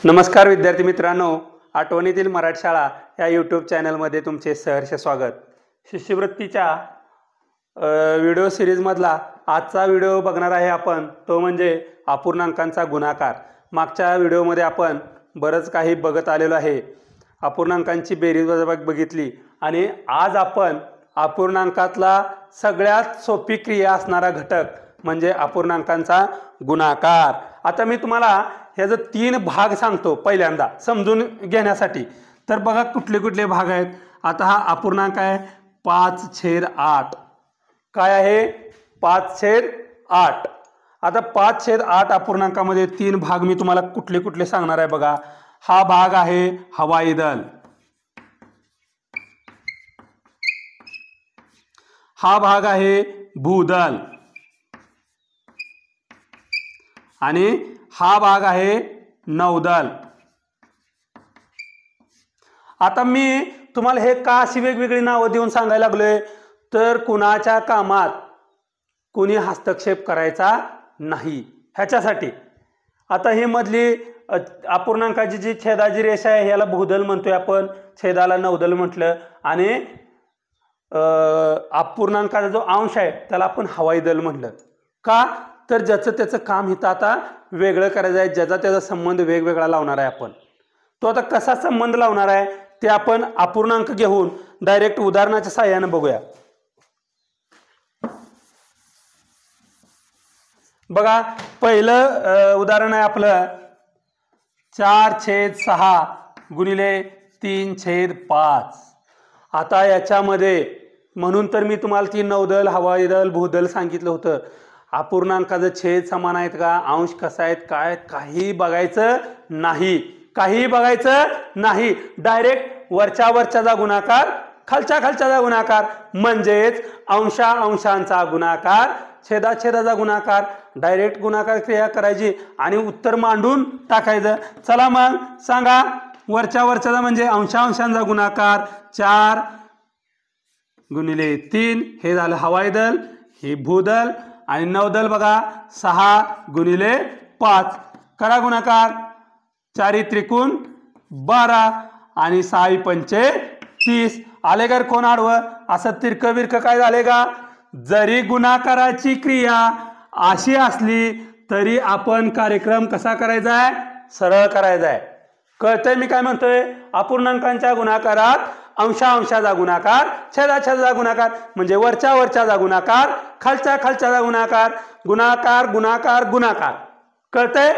नमस्कार विद्यार्थी मित्रांनो, आठवणीतील मराठी शाळा या यूट्यूब चॅनलमध्ये तुमचे सहर्ष स्वागत। शिष्यवृत्तीच्या व्हिडिओ सिरीजमधला आजचा व्हिडिओ बघणार आहे आपण, तो म्हणजे अपूर्णांकांचा गुणाकार। मागच्या व्हिडिओमध्ये आपण बरंच काही बघत आलेलो आहे, अपूर्णांकांची बेरीज वजाबाकी बघितली आणि आज आपण अपूर्णांकातला सगळ्यात सोपी क्रिया असणारा घटक म्हणजे अपूर्णांकांचा गुणाकार। आता मी तुम्हाला ह्याचे 3 भाग सांगतो पहिल्यांदा समजून घेण्यासाठी। तर बघा कुठले कुठले भाग आहेत। आता हा अपूर्णांक आहे 5/8, काय आहे 5/8। आता 5/8 अपूर्णांकामध्ये 3 भाग मी तुम्हाला कुठले कुठले सांगणार आहे बघा। हा भाग आहे हवाई दल, हा भाग आहे भूदल आणि हा भाग आहे नौदल। आता मी तुम्हाला हे का अशी वेगवेगळी नावं देऊन सांगायला लागलोय, तर कुणाच्या कामात कुणी हस्तक्षेप करायचा नाही ह्याच्यासाठी। आता ही मधली अपूर्णांकाची जी छेदाची रेषा आहे याला भूदल म्हणतोय आपण, छेदाला नौदल म्हटलं, आणि अपूर्णांकाचा जो अंश आहे त्याला आपण हवाई दल म्हटलं। का तर ज्याचं त्याचं काम इथं आता वेगळं करायचं आहे, ज्याचा त्याचा संबंध वेगवेगळा लावणार आहे आपण। तो आता कसा संबंध लावणार आहे ते आपण अपूर्णांक घेऊन डायरेक्ट उदाहरणाच्या सहाय्याने बघूया। बघा पहिलं उदाहरण आहे आपलं 4/6 गुणिले 3/5। आता याच्यामध्ये म्हणून तर मी तुम्हाला ती नौदल, हवाई दल, भूदल सांगितलं होतं। अपूर्णांकाचे छेद समान आहेत का, अंश कसा आहेत, काय काही बघायचं नाही, काही बघायचं नाही। डायरेक्ट वरच्या वरच्याचा गुणाकार, खालच्या खालच्याचा गुणाकार, म्हणजेच अंशा अंशांचा गुणाकार, छेदा छेदाचा गुणाकार, डायरेक्ट गुणाकार क्रिया करायची आणि उत्तर मांडून टाकायचं। चला मग सांगा, वरच्या वरच्याचा म्हणजे अंशा अंशांचा गुणाकार 4 गुणिले 3, हे झालं हवाई दल, हे भूदल, आणि नौदल बघा 6 गुणिले 5, करा गुणाकार, 4 त्रिकोण 12 आणि 6 पंचे 30। आले का कोण आडवं, असं तिरकं बिरकं काय झाले का। जरी गुणाकाराची क्रिया अशी असली तरी आपण कार्यक्रम कसा करायचा आहे, सरळ करायचा आहे। कळतंय मी काय म्हणतोय, अपूर्णांकांच्या गुणाकारात अंशा अंशाचा गुणाकार, छेदा छेदाचा गुणाकार, म्हणजे वरच्या वरच्याचा गुणाकार, खालच्या खालच्याचा गुणाकार, गुणाकार गुणाकार गुणाकार। कळतंय,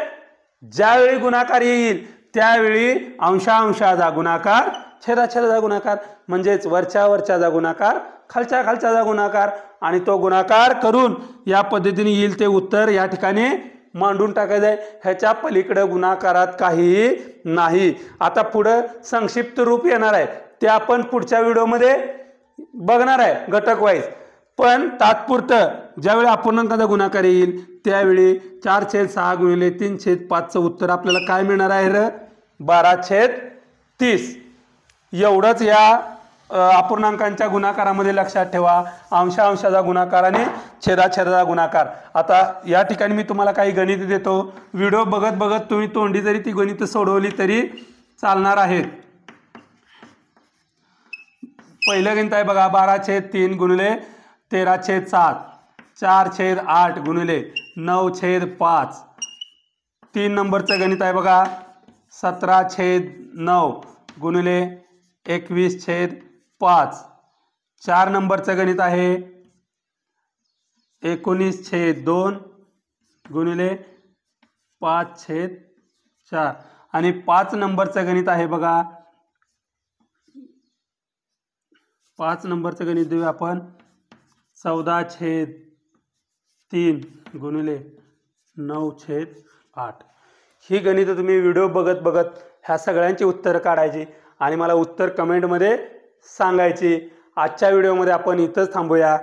ज्यावेळी गुणाकार येईल त्यावेळी अंशा अंशाचा गुणाकार, छेदा छेदाचा गुणाकार, म्हणजेच वरच्या वरच्याचा गुणाकार, खालच्या खालच्याचा गुणाकार, आणि तो गुणाकार करून या पद्धतीने येईल ते उत्तर या ठिकाणी मांडून टाकायचं आहे। ह्याच्या पलीकडे गुणाकारात काहीही नाही। आता पुढे संक्षिप्त रूप येणार आहे, ते आपण पुढच्या व्हिडिओमध्ये बघणार आहे घटक वाईज। पण तात्पुरतं ज्यावेळी अपूर्णांकाचा गुणाकार येईल त्यावेळी 4/6 गुणिले 3/5चं उत्तर आपल्याला काय मिळणार आहे रे, 12/30। एवढंच या अपूर्णांकांच्या गुणाकारामध्ये लक्षात ठेवा, अंशा अंशाचा गुणाकार आणि छेदा छेदाचा गुणाकार। आता या ठिकाणी मी तुम्हाला काही गणित देतो, व्हिडिओ बघत बघत तुम्ही तोंडी जरी ती गणित सोडवली तरी चालणार आहेत। पहिलं गणित आहे बघा 12/3 गुणिले 13/7, 4/8 गुणिले 9/5। 3 नंबरचं गणित आहे बघा 17/9 गुणिले 21/5। 4 नंबरचं गणित आहे 19/2 गुणिले 5/4। आणि 5 नंबरचं गणित आहे बघा, 5 नंबरचं गणित देऊ आपण 14/3 गुणिले 9/8। ही गणित तुम्ही व्हिडिओ बघत बघत ह्या सगळ्यांची उत्तर काढायची आणि मला उत्तर कमेंटमध्ये सांगायची। आजच्या व्हिडिओमध्ये आपण इथंच थांबूया।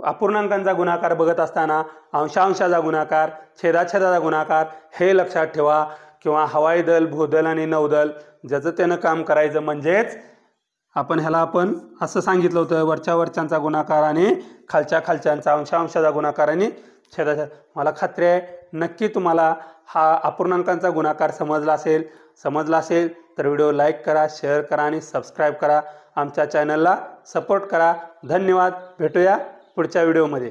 अपूर्णांकांचा गुणाकार बघत असताना अंशा अंशाचा गुणाकार, छेदा छेदाचा गुणाकार हे लक्षात ठेवा, किंवा हवाई दल, भूदल आणि नौदल ज्याचं त्यानं काम करायचं। म्हणजेच आपण ह्याला आपण असं सांगितलं होतं, वरच्या वरच्यांचा गुणाकार आणि खालच्या खालच्यांचा अंशा अंशाचा गुणाकार आणि छेदाच्या मला खात्री आहे नक्की तुम्हाला हा अपूर्णांकांचा गुणाकार समजला असेल तर व्हिडिओ लाईक करा, शेअर करा आणि सबस्क्राईब करा. आमच्या चॅनलला सपोर्ट करा. धन्यवाद. भेटूया पुढच्या व्हिडिओमध्ये.